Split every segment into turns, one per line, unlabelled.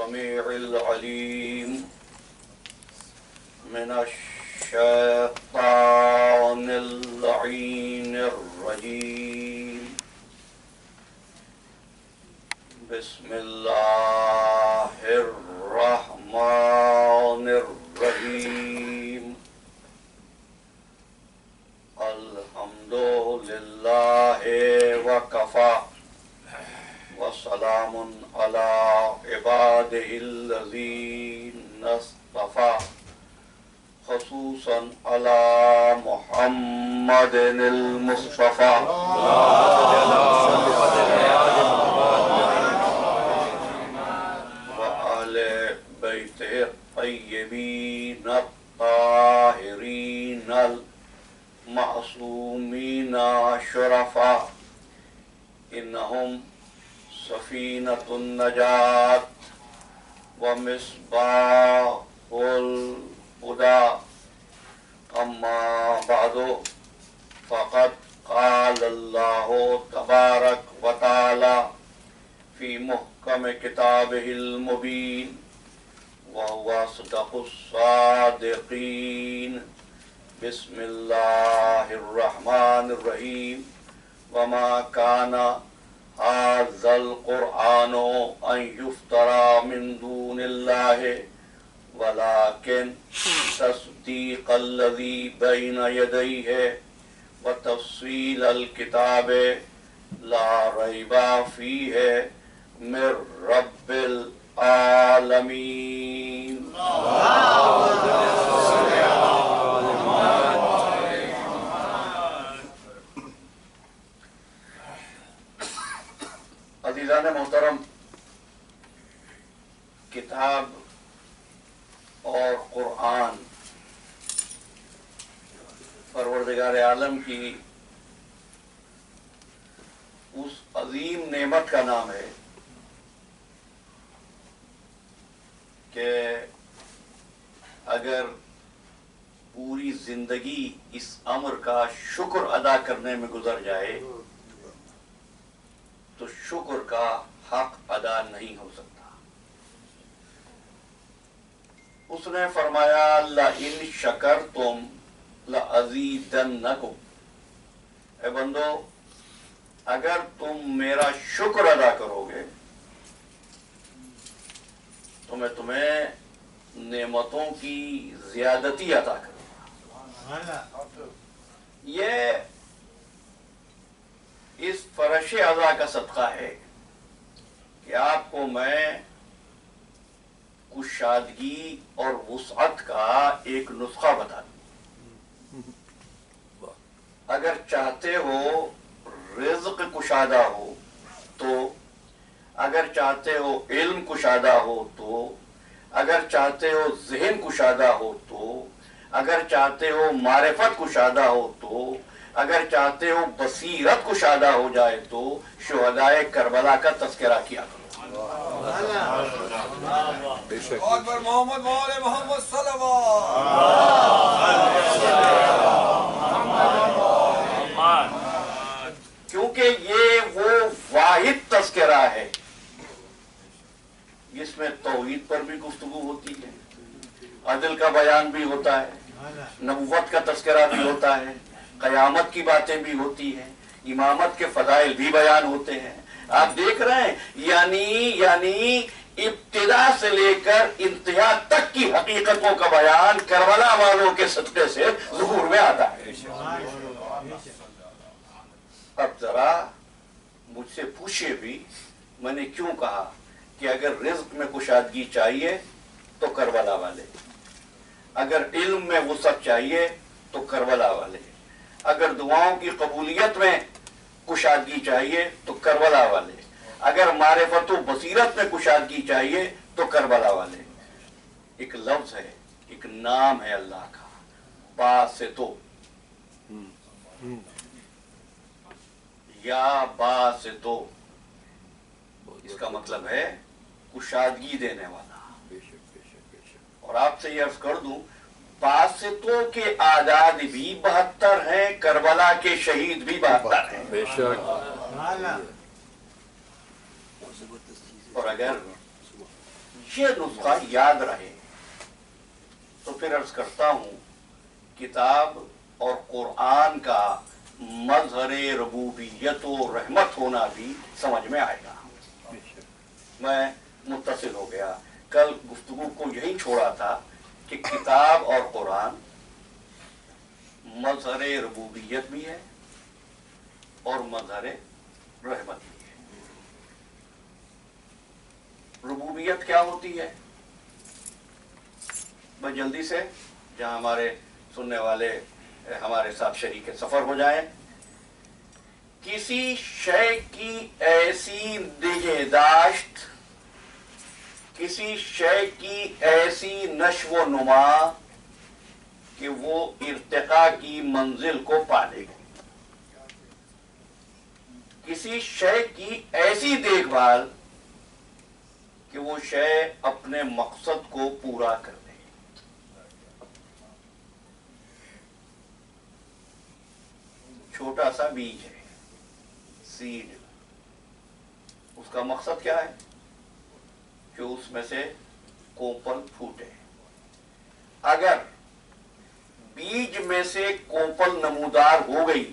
السميع العليم من الشيطان اللعين الرجيم. بسم الله الرحمن الرحيم. الحمد لله وكفى وسلام على عباده الذين اصطفى خصوصا على محمد المصطفى وآل بيته الطيبين الطاهرين المعصومين الشرفاء إنهم سفينة النجاة ومصباح الهدى. أما بعد فقد قال الله تبارك وتعالى في محكم كتابه المبين وهو أصدق الصادقين. بسم الله الرحمن الرحيم. وما كان هذا القرآن أن يفترى من دون الله ولكن تصديق الذي بين يديه وتفصيل الكتاب لا ريب فيه من رب العالمين. عزیزان محترم، کتاب اور قرآن پروردگار عالم کی اس عظیم نعمت کا نام ہے کہ اگر پوری زندگی اس امر کا شکر ادا کرنے میں گزر جائے تو شکر کا حق ادا نہیں ہو سکتا. اس نے فرمایا لَإِن شَكَرْتُمْ لَأَزِيدَنَّكُمْ، اے بندو اگر تم میرا شکر ادا کرو گے تو میں تمہیں نعمتوں کی زیادتی عطا کروں گا. یہ اس فرش اعضا کا صدقہ ہے کہ آپ کو میں کشادگی اور وسعت کا ایک نسخہ بتا دوں. اگر چاہتے ہو رزق کشادہ ہو تو، اگر چاہتے ہو علم کشادہ ہو تو، اگر چاہتے ہو ذہن کشادہ ہو تو، اگر چاہتے ہو معرفت کشادہ ہو تو، اگر چاہتے ہو بصیرت کشادہ ہو جائے تو شہدائے کربلا کا تذکرہ کیا کرو.
اکبر محمد مولا محمد صلوات.
کیونکہ یہ وہ واحد تذکرہ ہے جس میں توحید پر بھی گفتگو ہوتی ہے، عدل کا بیان بھی ہوتا ہے، نبوت کا تذکرہ بھی ہوتا ہے، قیامت کی باتیں بھی ہوتی ہیں، امامت کے فضائل بھی بیان ہوتے ہیں. آپ دیکھ رہے ہیں یعنی ابتدا سے لے کر انتہا تک کی حقیقتوں کا بیان کربلا والوں کے صدقے سے ظہور میں آتا ہے. اب ذرا مجھ سے پوچھئے بھی میں نے کیوں کہا کہ اگر رزق میں کشادگی چاہیے تو کربلا والے، اگر علم میں وسعت چاہیے تو کربلا والے، اگر دعاؤں کی قبولیت میں کشادگی چاہیے تو کربلا والے، اگر معرفت و بصیرت میں کشادگی چاہیے تو کربلا والے. ایک لفظ ہے، ایک نام ہے اللہ کا، باسطو، یا باسطو، اس کا مطلب ہے کشادگی دینے والا. اور آپ سے یہ عرض کر دوں باسطوں کے اعداد بھی 72 ہیں، کربلا کے شہید بھی 72 ہیں. اور اگر یہ نسخہ یاد رہے تو پھر عرض کرتا ہوں کتاب اور قرآن کا مظہر ربوبیت و رحمت ہونا بھی سمجھ میں آئے گا. میں متصل ہو گیا. کل گفتگو کو یہی چھوڑا تھا کہ کتاب اور قرآن مظہر ربوبیت بھی ہے اور مظہر رحمت بھی ہے. ربوبیت کیا ہوتی ہے؟ میں جلدی سے جہاں ہمارے سننے والے ہمارے ساتھ شریک سفر ہو جائیں. کسی شے کی ایسی نگہداشت، کسی شے کی ایسی نشو و نما کہ وہ ارتقاء کی منزل کو پالے گی. کسی شے کی ایسی دیکھ بھال کہ وہ شے اپنے مقصد کو پورا کر دے. چھوٹا سا بیج ہے، سیڈ، اس کا مقصد کیا ہے؟ کہ اس میں سے کوپل پھوٹے. اگر بیج میں سے کوپل نمودار ہو گئی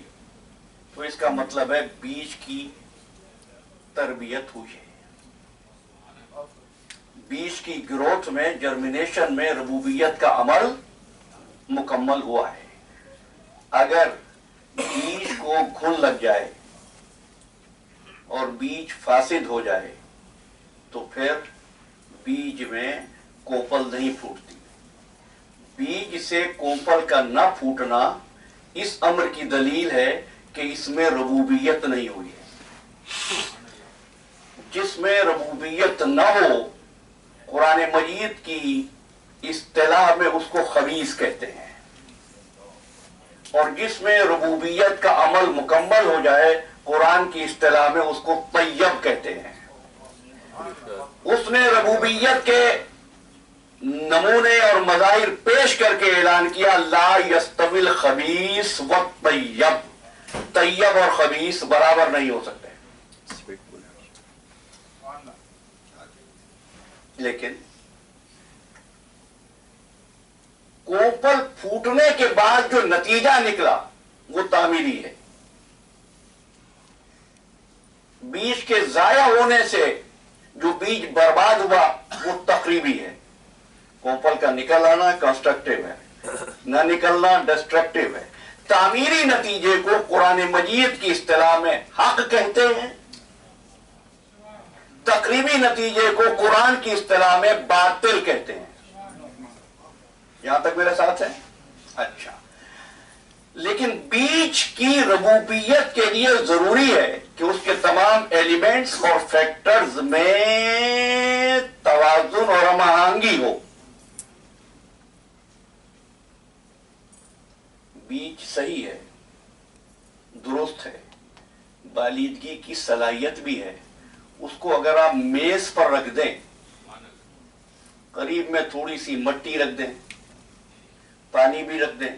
تو اس کا مطلب ہے بیج کی تربیت ہوئی ہے. بیج کی گروتھ میں، جرمینیشن میں ربوبیت کا عمل مکمل ہوا ہے. اگر بیج کو گھن لگ جائے اور بیج فاسد ہو جائے تو پھر بیج میں کوپل نہیں پھوٹتی. بیج سے کوپل کا نہ پھوٹنا اس امر کی دلیل ہے کہ اس میں ربوبیت نہیں ہوئی ہے. جس میں ربوبیت نہ ہو قرآن مجید کی اصطلاح میں اس کو خبیث کہتے ہیں، اور جس میں ربوبیت کا عمل مکمل ہو جائے قرآن کی اصطلاح میں اس کو طیب کہتے ہیں. اس نے ربوبیت کے نمونے اور مظاہر پیش کر کے اعلان کیا لا یستوی الخبیث والطیب. طیب اور خبیث برابر نہیں ہو سکتے. لیکن کوپل پھوٹنے کے بعد جو نتیجہ نکلا وہ تعمیری ہے. بیج کے ضائع ہونے سے جو بیج برباد ہوا وہ تقریبی ہے. کوپل کا نکل آنا کنسٹرکٹیو ہے، نہ نکلنا ڈسٹرکٹیو ہے. تعمیری نتیجے کو قرآن مجید کی اصطلاح میں حق کہتے ہیں، تقریبی نتیجے کو قرآن کی اصطلاح میں باطل کہتے ہیں. یہاں تک میرے ساتھ ہے؟ اچھا. لیکن بیج کی ربوبیت کے لیے ضروری ہے کہ اس کے تمام ایلیمنٹس اور فیکٹرز میں توازن اور ہم آہنگی ہو. بیج صحیح ہے، درست ہے، بالیدگی کی صلاحیت بھی ہے. اس کو اگر آپ میز پر رکھ دیں، قریب میں تھوڑی سی مٹی رکھ دیں، پانی بھی رکھ دیں،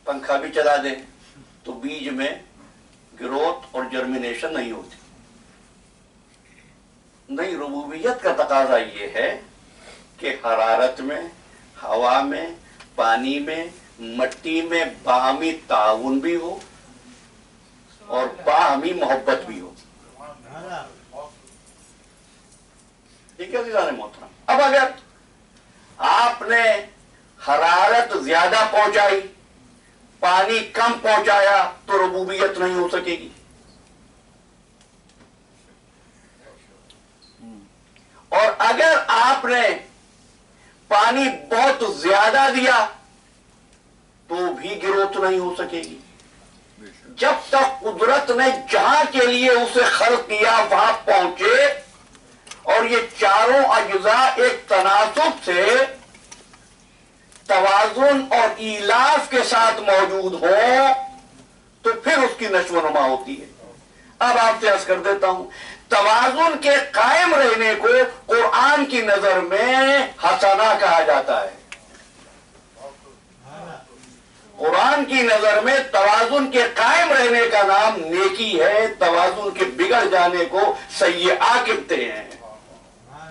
پنکھا بھی چلا دیں، تو بیج میں گروتھ اور جرمینیشن نہیں ہوتی. نہیں، ربوبیت کا تقاضا یہ ہے کہ حرارت میں، ہوا میں، پانی میں، مٹی میں باہمی تعاون بھی ہو اور باہمی محبت بھی ہو. ٹھیک ہے عزیزان محترم. اب اگر آپ نے حرارت زیادہ پہنچائی، پانی کم پہنچایا تو ربوبیت نہیں ہو سکے گی. اور اگر آپ نے پانی بہت زیادہ دیا تو بھی گروتھ نہیں ہو سکے گی. جب تک قدرت نے جہاں کے لیے اسے خلق کیا وہاں پہنچے اور یہ چاروں اجزاء ایک تناسب سے توازن اور ایلاف کے ساتھ موجود ہوں تو پھر اس کی نشو و نما ہوتی ہے. اب آپ سے عرض کر دیتا ہوں، توازن کے قائم رہنے کو قرآن کی نظر میں حسنہ کہا جاتا ہے. قرآن کی نظر میں توازن کے قائم رہنے کا نام نیکی ہے، توازن کے بگڑ جانے کو سیئہ کہتے ہیں.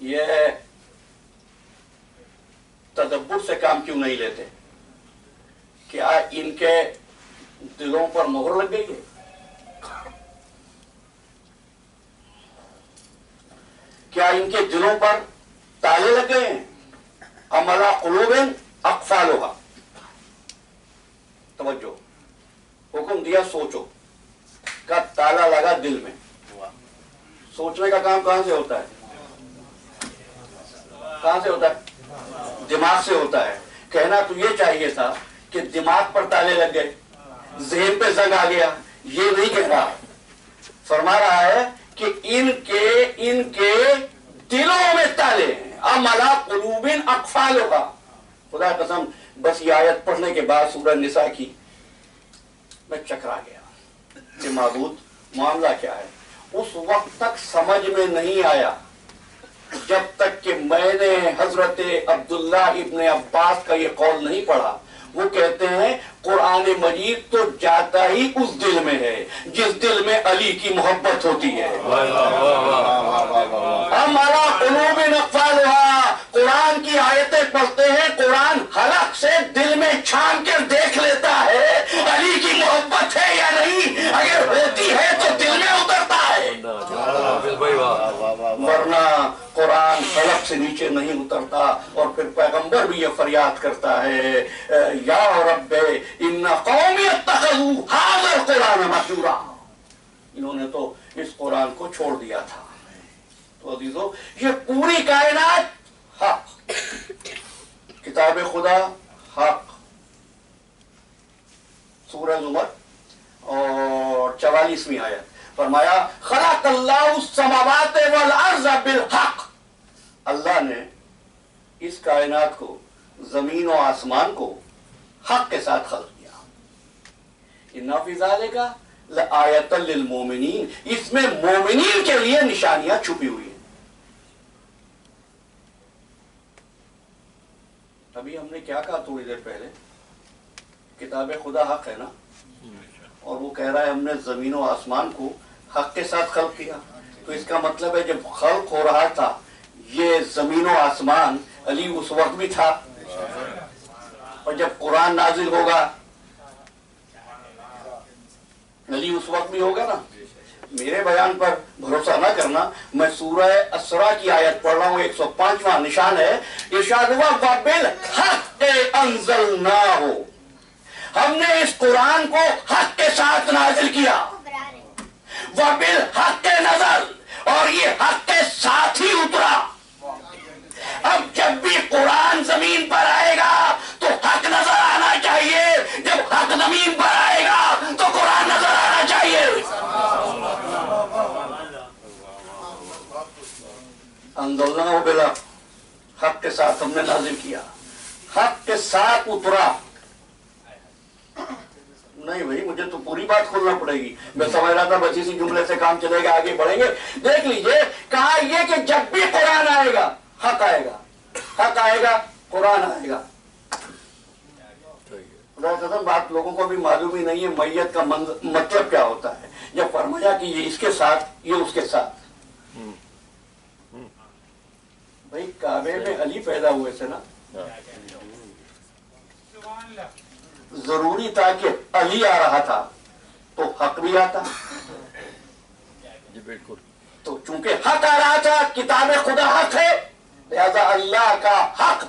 یہ تدبر سے کام کیوں نہیں لیتے؟ کیا ان کے دلوں پر مہر لگ گئی ہے؟ کیا ان کے دلوں پر تالے لگ گئے ہیں؟ ام علی قلوب اقفالها. توجہ، حکم دیا سوچو کا تالا لگا دل میں. سوچنے کا کام کہاں سے ہوتا ہے؟ کہاں سے ہوتا ہے؟ دماغ سے ہوتا ہے. کہنا تو یہ چاہیے تھا کہ دماغ پر تالے لگ گئے، ذہن پہ زنگ آ گیا. یہ نہیں کہہ رہا، فرما رہا ہے کہ ان کے دلوں میں تالے ہیں. ام علی قلوب اقفالها. خدا قسم بس یہ آیت پڑھنے کے بعد سورہ نساء کی میں چکرا گیا کہ معبود معاملہ کیا ہے. اس وقت تک سمجھ میں نہیں آیا جب تک کہ میں نے حضرت عبداللہ ابن عباس کا یہ قول نہیں پڑھا. وہ کہتے ہیں قرآن مجید تو جاتا ہی اس دل میں ہے جس دل میں علی کی محبت ہوتی ہے. ہمارا قلوب اقفالها. قرآن کی آیتیں پڑھتے ہیں، قرآن حلق سے دل میں چھان کر دیکھ لیتا ہے علی کی محبت ہے یا نہیں. اگر ہوتی ہے تو دل میں اترتا ہے، ورنہ قرآن حلق سے نیچے نہیں اترتا. اور پھر پیغمبر بھی یہ فریاد کرتا ہے یا رب ان قوم اتخذوا هذا القرآن مہجورا. انہوں نے تو اس قرآن کو چھوڑ دیا تھا. تو عزیزو، یہ پوری کائنات حق، کتاب خدا حق. سورہ زمر اور 44ویں آیت فرمایا خلق اللہ السماوات والارض بالحق. اللہ نے اس کائنات کو، زمین و آسمان کو حق کے ساتھ خلق کیا. ان فی ذالک لآیۃ للمؤمنین. اس میں مومنین کے لیے نشانیاں چھپی ہوئی ہیں. ابھی ہم نے کیا کہا تھوڑی دیر پہلے؟ کتاب خدا حق ہے نا، اور وہ کہہ رہا ہے ہم نے زمین و آسمان کو حق کے ساتھ خلق کیا. تو اس کا مطلب ہے جب خلق ہو رہا تھا یہ زمین و آسمان، علی اس وقت بھی تھا، اور جب قرآن نازل ہوگا علی اس وقت بھی ہوگا نا. میرے بیان پر بھروسہ نہ کرنا، میں سورہ اسراء کی آیت پڑھ رہا ہوں، 105واں نشان ہے. ارشاد ہوا وَبِالْحَقِّ أَنزَلْنَاهُ. ہم نے اس قرآن کو حق کے ساتھ نازل کیا. وَبِالْحَقِّ نَزَلَ. اور یہ حق کے ساتھ ہی اترا. اب جب بھی قرآن زمین پر آئے گا تو حق نظر آنا چاہیے. جب حق زمین پر آئے گا تو قرآن نظر آنا چاہیے. انزلناہ بالحق. حق کے ساتھ ہم نے نازل کیا، حق کے ساتھ اترا. نہیں بھائی، مجھے تو پوری بات کھولنا پڑے گی. میں سمجھ رہا تھا بس اسی جملے سے کام چلے گا، آگے بڑھیں گے. دیکھ لیجئے، کہا یہ کہ جب بھی قرآن آئے گا حق آئے گا، حق آئے گا قرآن آئے گا. خدا قسم بات لوگوں کو بھی معلوم ہی نہیں ہے میت کا مطلب کیا ہوتا ہے. جب فرمایا کہ یہ اس کے ساتھ، یہ اس کے ساتھ. بھائی کعبے میں علی پیدا ہوئے تھے نا، ضروری تھا کہ علی آ رہا تھا تو حق بھی آتا.
بالکل.
تو چونکہ حق آ رہا تھا، کتاب خدا حق ہے، لہذا اللہ کا حق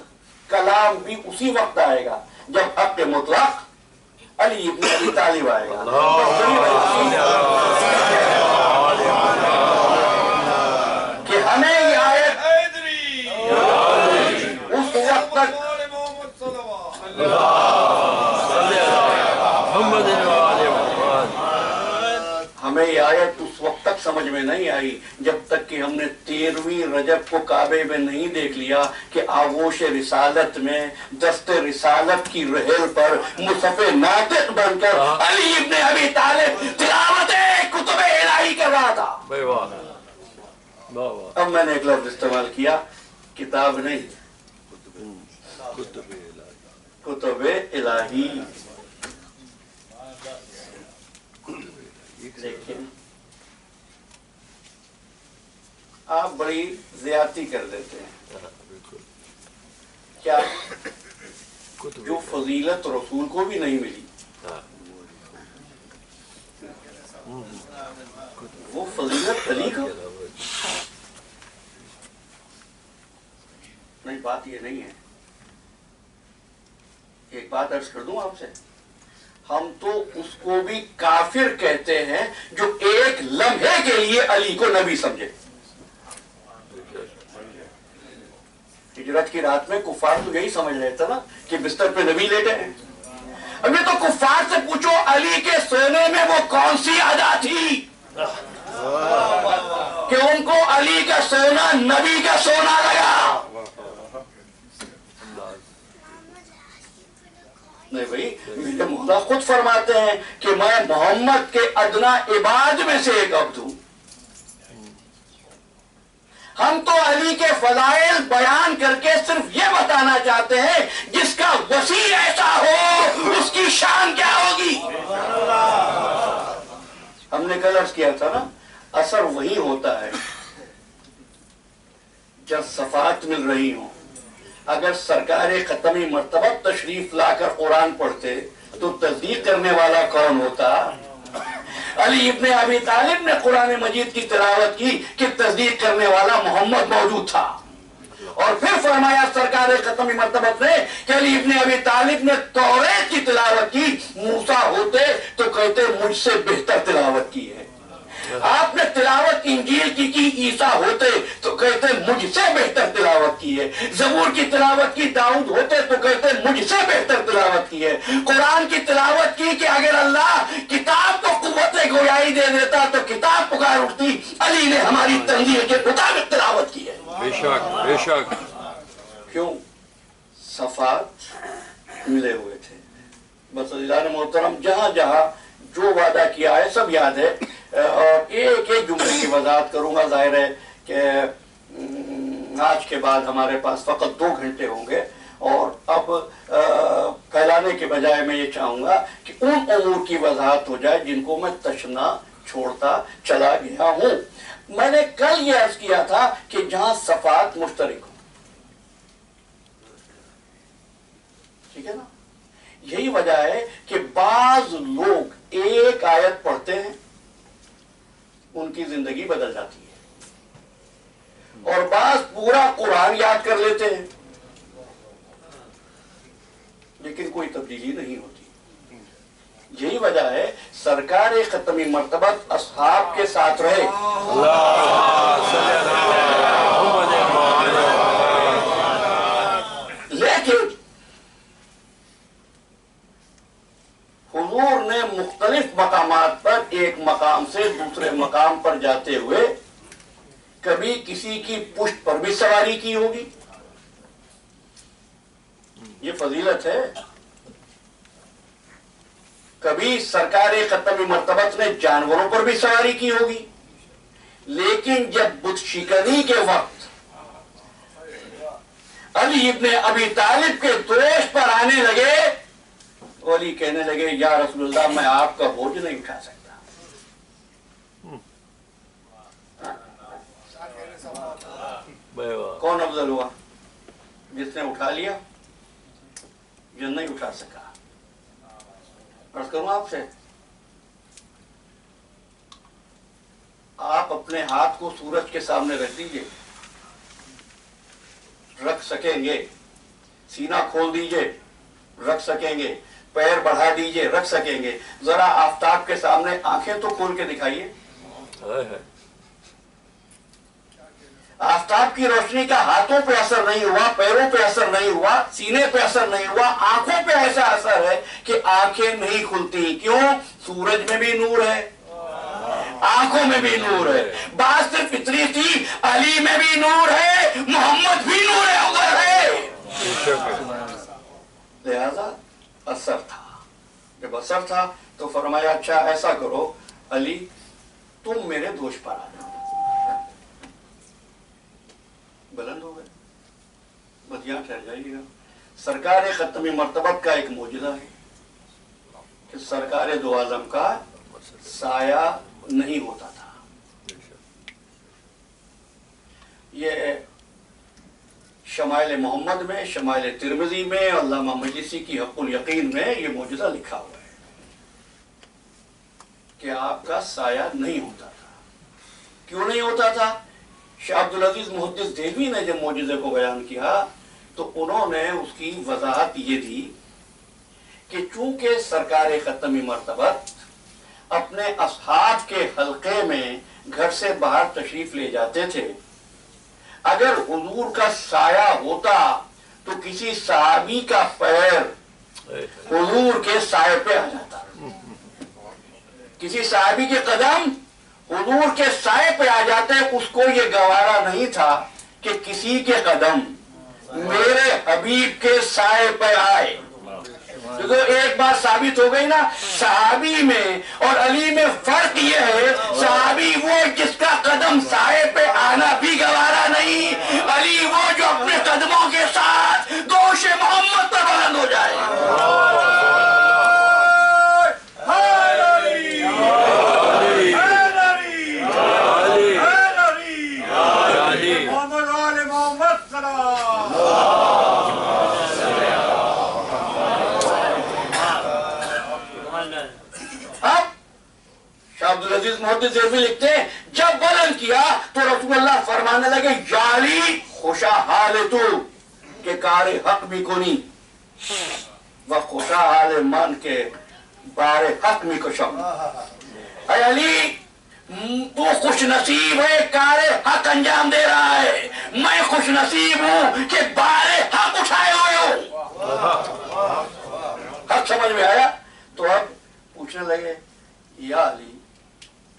کلام بھی اسی وقت آئے گا جب حق مطلق علی ابن ابی طالب آئے گا. کہ ہمیں یہ آیت اس وقت تک ہمیں یہ آیت اس وقت تک سمجھ میں نہیں آئی جب تک کہ ہم نے 13ویں رجب کو کعبے میں نہیں دیکھ لیا کہ آغوش رسالت میں دست رسالت کی رحل پر مصحف ناطق بن کر علی ابن ابی طالب تلاوت کتب الہی کر رہا تھا. اب میں نے ایک لفظ استعمال کیا، کتاب نہیں، کتب الہی. دیکھیں آپ بڑی زیادتی کر دیتے ہیں. کیا جو فضیلت رسول کو بھی نہیں ملی وہ فضیلت علی کو نہیں. بات یہ نہیں ہے. ایک بات عرض کر دوں آپ سے, ہم تو اس کو بھی کافر کہتے ہیں جو ایک لمحے کے لیے علی کو نبی سمجھے. ہجرت کی رات میں کفار تو یہی سمجھ رہے تھے نا کہ بستر پہ نبی لیٹے ہیں. ابھی تو کفار سے پوچھو علی کے سونے میں وہ کون سی ادا تھی کہ ان کو علی کا سونا نبی کا سونا لگا. نہیں بھائی, میرے مولا خود فرماتے ہیں کہ میں محمد کے ادنا عباد میں سے ایک عبد ہوں. ہم تو علی کے فضائل بیان کر کے صرف یہ بتانا چاہتے ہیں جس کا وسیع ایسا ہو اس کی شان کیا ہوگی. ہم نے کل عرض کیا تھا نا, اثر وہی ہوتا ہے جب صفات مل رہی ہوں. اگر سرکار ختمی مرتبہ تشریف لا کر قرآن پڑھتے تو تصدیق کرنے والا کون ہوتا؟ علی ابن ابی طالب نے قرآن مجید کی تلاوت کی کہ تصدیق کرنے والا محمد موجود تھا. اور پھر فرمایا سرکار ختمی مرتبہ نے کہ علی ابن ابی طالب نے توریت کی تلاوت کی, موسیٰ ہوتے تو کہتے مجھ سے بہتر تلاوت کی ہے. آپ نے تلاوت انجیل کی عیسیٰ ہوتے تو کہتے مجھ سے بہتر تلاوت کی ہے. زبور کی تلاوت کی داؤد ہوتے تو کہتے مجھ سے بہتر تلاوت کی ہے. قرآن کی تلاوت کی کہ اگر اللہ کتاب کو قوت گویائی دے دیتا تو کتاب پکار اٹھتی, علی نے ہماری تنظیم کے مطابق تلاوت کی ہے.
بے شک بے شک.
کیوں؟ صفات ملے ہوئے تھے. بس عزیزان محترم, جہاں جہاں جو وعدہ کیا ہے سب یاد ہے, اور ایک ایک جملے کی وضاحت کروں گا. ظاہر ہے کہ آج کے بعد ہمارے پاس فقط 2 گھنٹے ہوں گے, اور اب پھیلانے کے بجائے میں یہ چاہوں گا کہ ان امور کی وضاحت ہو جائے جن کو میں تشنا چھوڑتا چلا گیا ہوں. میں نے کل یہ عرض کیا تھا کہ جہاں صفات مشترک ہوں, ٹھیک ہے نا, یہی وجہ ہے کہ بعض لوگ ایک آیت پڑھتے ہیں ان کی زندگی بدل جاتی ہے, اور بعض پورا قرآن یاد کر لیتے ہیں لیکن کوئی تبدیلی نہیں ہوتی. یہی وجہ ہے سرکار ختمی مرتبہ اصحاب کے ساتھ رہے. لیکن حضور نے مختلف مقامات پر ایک مقام سے دوسرے مقام پر جاتے ہوئے کبھی کسی کی پشت پر بھی سواری کی ہوگی. یہ فضیلت ہے. کبھی سرکار ختمی مرتبہ نے جانوروں پر بھی سواری کی ہوگی. لیکن جب بت شکنی کے وقت علی ابن ابی طالب کے دوش پر آنے لگے, علی کہنے لگے یا رسول اللہ میں آپ کا بوجھ نہیں اٹھا سکتا. کون افضل ہوا؟ جس نے اٹھا لیا, جو نہیں اٹھا سکا. عرض کروں آپ سے, آپ اپنے ہاتھ کو سورج کے سامنے رکھ دیجئے, رکھ سکیں گے. سینہ کھول دیجئے, رکھ سکیں گے. پیر بڑھا دیجئے, رکھ سکیں گے. ذرا آفتاب کے سامنے آنکھیں تو کھول کے دکھائیے. آفتاب کی روشنی کا ہاتھوں پہ اثر نہیں ہوا, پیروں پہ اثر نہیں ہوا, سینے پہ اثر نہیں ہوا, آنکھوں پہ ایسا اثر ہے کہ آنکھیں نہیں کھلتی. کیوں؟ سورج میں بھی نور ہے, آنکھوں میں بھی نور ہے. بات صرف اتنی تھی, علی میں بھی نور ہے, محمد بھی نور ادھر ہے. لہذا اثر تھا. جب اثر تھا تو فرمایا اچھا ایسا کرو علی, تم میرے دوش پر آ جاؤ. بلند ہو گئے, بس یہاں ٹھہر جائیے گا. سرکار ختمی مرتبت کا ایک معجزہ ہے کہ سرکار دو عالم کا سایہ نہیں ہوتا تھا. یہ شمائل محمد میں، شمائل ترمذی میں، علامہ مجلسی کی حق الیقین میں یہ معجزہ لکھا ہوا ہے کہ آپ کا سایہ نہیں ہوتا تھا۔ کیوں نہیں ہوتا تھا؟ شاہ عبدالعزیز محدث دہلوی نے جب معجزے کو بیان کیا تو انہوں نے اس کی وضاحت یہ دی کہ چونکہ سرکار ختم مرتبت اپنے اصحاب کے حلقے میں گھر سے باہر تشریف لے جاتے تھے، اگر حضور کا سایہ ہوتا تو کسی صحابی کا پیر حضور کے سائے پہ آ جاتا، کسی صحابی کے قدم حضور کے سائے پہ آ جاتے۔ اس کو یہ گوارا نہیں تھا کہ کسی کے قدم میرے حبیب کے سائے پہ آئے۔ تو ایک بات ثابت ہو گئی نا، صحابی میں اور علی میں فرق یہ ہے، صحابی وہ جس کا قدم سائے پہ آنا بھی گوارا نہیں، علی وہ جو اپنے قدموں کے ساتھ دوش محمد پر بلند ہو جائے۔ عبدالعزیز محدث دہلوی لکھتے ہیں جب بلند کیا تو رسول اللہ فرمانے لگے یا علی خوشا حال تو کہ کار حق بھی کنی و خوشا حال من کے بار حق بھی کشم۔ اے علی تو خوش نصیب ہے، کار حق انجام دے رہا ہے، میں خوش نصیب ہوں کہ بار حق اٹھائے ہوئے ہو۔ حق سمجھ میں آیا؟ تو اب پوچھنے لگے یا علی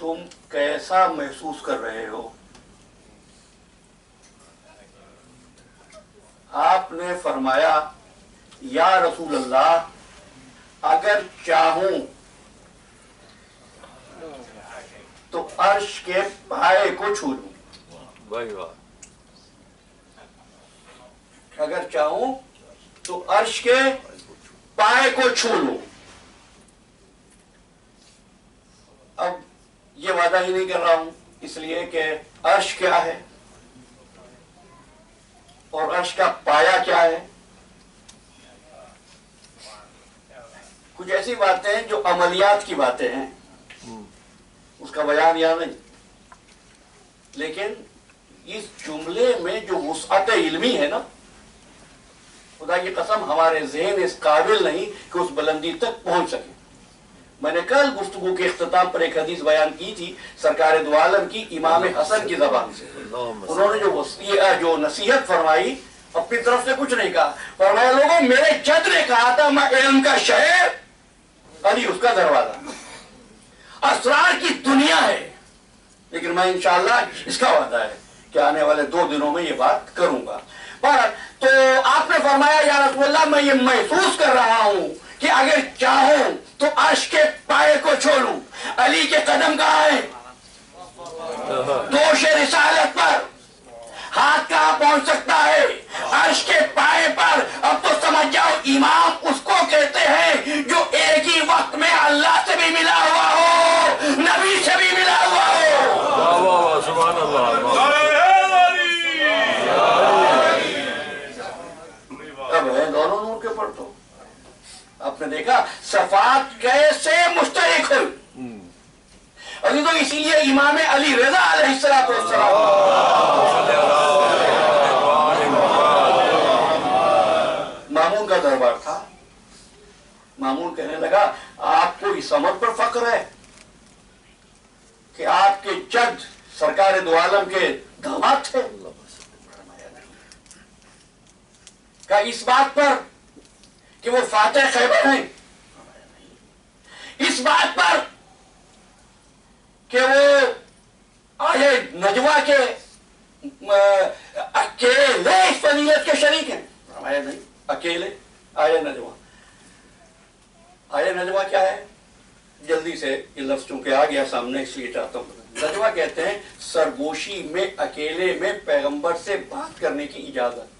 تم کیسا محسوس کر رہے ہو؟ آپ نے فرمایا یا رسول اللہ اگر چاہوں تو عرش کے پائے کو چھو لوں، اگر چاہوں تو عرش کے پائے کو چھو لوں۔ اب یہ وعدہ ہی نہیں کر رہا ہوں اس لیے کہ عرش کیا ہے اور عرش کا پایا کیا ہے۔ کچھ ایسی باتیں جو عملیات کی باتیں ہیں، اس کا بیان یہاں نہیں، لیکن اس جملے میں جو وسعت علمی ہے نا، خدا کی قسم ہمارے ذہن اس قابل نہیں کہ اس بلندی تک پہنچ سکے۔ میں نے کل گفتگو کے اختتام پر ایک حدیث بیان کی تھی سرکار دو عالم کی امام حسن کی زبان سے۔ انہوں نے جو نصیحت فرمائی اپنی طرف سے کچھ نہیں کہا، فرمایا لوگوں میرے جد نے کہا تھا میں علم کا شہر، علی اس کا دروازہ، اسرار کی دنیا ہے، لیکن میں انشاءاللہ اس کا وعدہ ہے کہ آنے والے 2 دنوں میں یہ بات کروں گا۔ تو آپ نے فرمایا یا رسول اللہ میں یہ محسوس کر رہا ہوں کہ اگر چاہوں تو عرش کے پائے کو چھوڑوں۔ علی کے قدم کہاں ہے؟ دوش رسالت پر۔ ہاتھ کہاں پہنچ سکتا ہے؟ عرش کے پائے پر۔ اب تو سمجھ جاؤ امام اس کو کہتے ہیں جو ایک ہی وقت میں اللہ سے بھی ملا ہوا ہو، نبی سے بھی ملا ہوا ہو۔
سبحان اللہ۔
اب ہے دونوں نور کے پرتو۔ آپ نے دیکھا صفات کیسے مشترک ہوئی۔ ابھی تو اسی لیے امام علی رضا علیہ السلام مامون کا دربار تھا، مامون کہنے لگا آپ کو اس امر پر فخر ہے کہ آپ کے جد سرکار دو عالم کے داماد تھے؟ کہا اس بات پر کہ وہ فاتح خیبر ہیں، اس بات پر کہ وہ آیے نجوہ کے اکیلے اس فضیلت کے شریک ہیں؟ فرمایا نہیں، اکیلے آیے نجوہ۔ آیے نجوہ کیا ہے؟ جلدی سے یہ لفظ چونکہ آ گیا سامنے اس لیے چاہتا ہوں۔ نجوہ کہتے ہیں سرگوشی میں اکیلے میں پیغمبر سے بات کرنے کی اجازت۔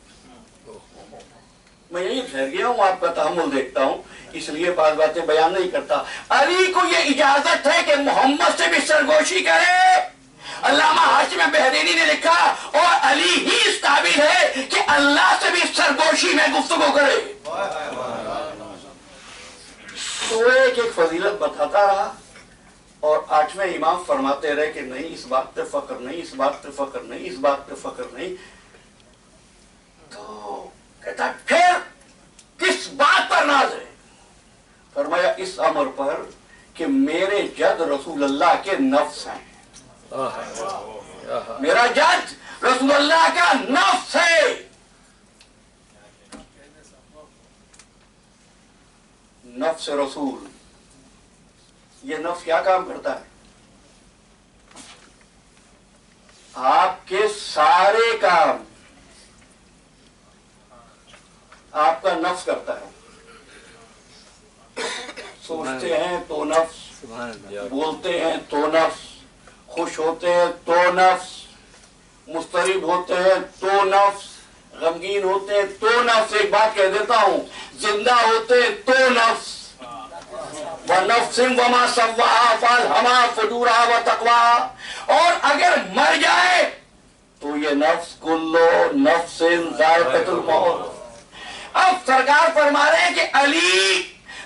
میں یہی ٹھہر گیا ہوں، آپ کا تحمل دیکھتا ہوں، اس لیے بعض باتیں بیان نہیں کرتا۔ علی کو یہ اجازت ہے کہ محمد سے بھی سرگوشی کرے، علامہ ہاشم بحرینی نے لکھا اور علی ہی اس قابل ہے کہ اللہ سے بھی سرگوشی میں گفتگو کرے. تو ایک ایک فضیلت بتاتا رہا اور 8ویں امام فرماتے رہے کہ نہیں اس بات پہ فخر نہیں، اس بات پہ فخر نہیں، اس بات پہ فخر نہیں. تو کہتا پھر کس بات پر ناز ہے؟ فرمایا اس امر پر کہ میرے جد رسول اللہ کے نفس ہیں. میرا جد رسول اللہ کا نفس ہے. نفس رسول، یہ نفس کیا کام کرتا ہے؟ آپ کے سارے کام آپ کا نفس کرتا ہے. سوچتے ہیں تو نفس، بولتے ہیں تو نفس، خوش ہوتے ہیں تو نفس، مضطرب ہوتے ہیں تو نفس، غمگین ہوتے ہیں تو نفس. ایک بات کہہ دیتا ہوں، زندہ ہوتے تو نفس. وَنَفْسٍ وَمَا سَوَّاهَا فَأَلْهَمَهَا فُجُورَهَا وَتَقْوَاهَا. اور اگر مر جائے تو یہ نفس کلو نفس ذائقۃ الموت. اب سرکار فرما رہے ہیں کہ علی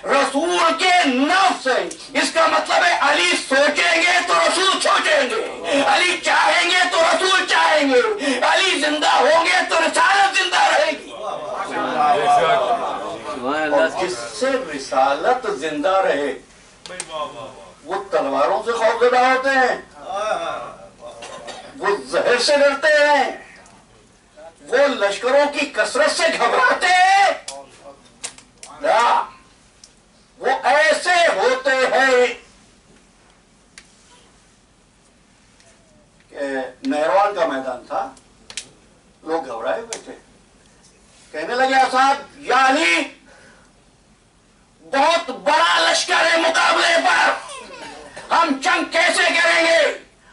رسول کے نفس ہے. اس کا مطلب ہے علی سوچیں گے تو رسول سوچیں گے، علی چاہیں گے تو رسول چاہیں گے، علی زندہ ہوں گے تو رسالت زندہ رہے گی. اور جس سے رسالت زندہ رہے وہ تلواروں سے خوفزدہ ہوتے ہیں، وہ زہر سے ڈرتے ہیں، وہ لشکروں کی کثرت سے گھبراتے ہیں. وہ ایسے ہوتے ہیں کہ نہروان کا میدان تھا، لوگ گھبرائے ہوئے تھے. کہنے لگے اسد یا علی بہت بڑا لشکر ہے، مقابلے پر ہم جنگ کیسے کریں گے؟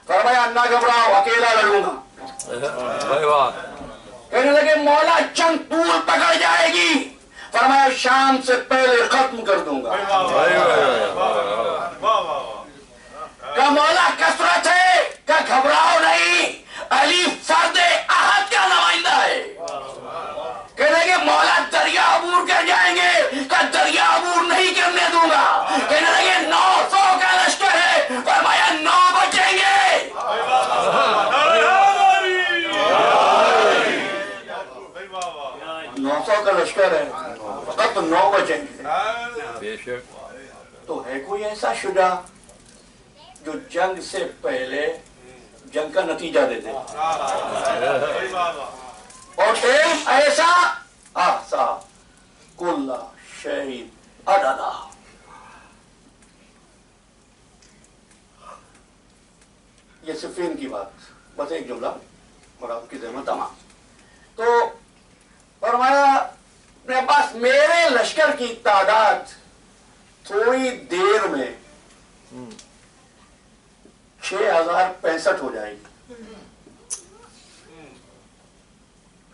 فرمایا نہ گھبراؤ، اکیلا لڑوں گا. کہنے لگے مولا جنگ طول پکڑ جائے گی. فرمایا شام سے پہلے ختم کر دوں گا. کہ مولا کثرت ہے، کہ گھبراؤ نہیں، علی فرد احد کا نمائندہ ہے. کہنے لگے مولا دریا عبور کر جائیں گے، کہ دریا عبور نہیں کرنے دوں گا. کہنے لگے 900 کا لشکر ہے. فرمایا 9 بچیں گے. 900 کا لشکر ہے، فقط 9 بچیں گے. تو ہے کوئی ایسا شجاع جو جنگ سے پہلے جنگ کا نتیجہ دے دے؟ اور ایک ایسا آسا کل شہید عددا. یہ صفین کی بات، بس ایک جملہ اور آپ کی ذمہ تمام. تو فرمایا اپنے پاس میرے لشکر کی تعداد تھوڑی دیر میں 6065 ہو جائے گی.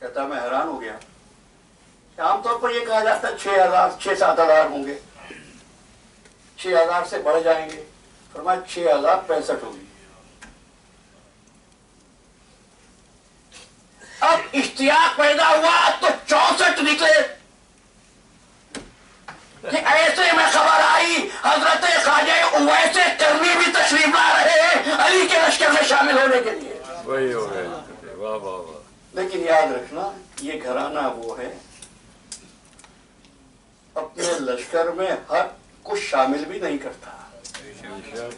کہتا میں حیران ہو گیا. عام طور پر یہ کہا جاتا ہے 6,000 ہوں گے، 6,000 سے بڑھ جائیں گے. فرمایا 6065 ہوگی. اب اشتیاق پیدا ہوا تو 64 نکلے کہ ایسے میں خبر آئی حضرت خواجہ اویس کرنی بھی تشریف لا رہے ہیں علی کے لشکر میں شامل ہونے کے لیے.
وہی ہو گئے. واہ واہ واہ.
لیکن یاد رکھنا یہ گھرانہ وہ ہے اپنے لشکر میں ہر کچھ شامل بھی نہیں کرتا.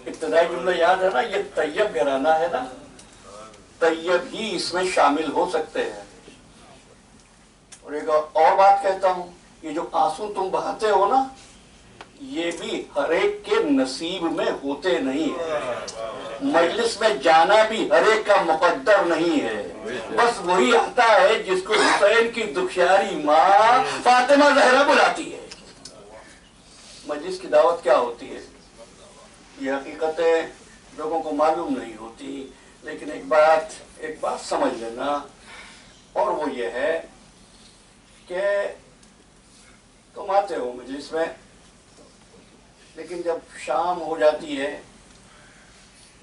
ابتدائی جملہ یاد ہے نا، یہ طیب گھرانہ ہے نا، طیب ہی اس میں شامل ہو سکتے ہیں. اور ایک اور بات کہتا ہوں، یہ جو آنسو تم بہاتے ہو نا، یہ بھی ہر ایک کے نصیب میں ہوتے نہیں ہیں. مجلس میں جانا بھی ہر ایک کا مقدر نہیں ہے. بس وہی آتا ہے جس کو حسین کی دکھیاری ماں فاطمہ زہرا بلاتی ہے. مجلس کی دعوت کیا ہوتی ہے یہ حقیقتیں لوگوں کو معلوم نہیں ہوتی. لیکن ایک بات سمجھ لینا، اور وہ یہ ہے کہ تم آتے ہو مجلس میں، لیکن جب شام ہو جاتی ہے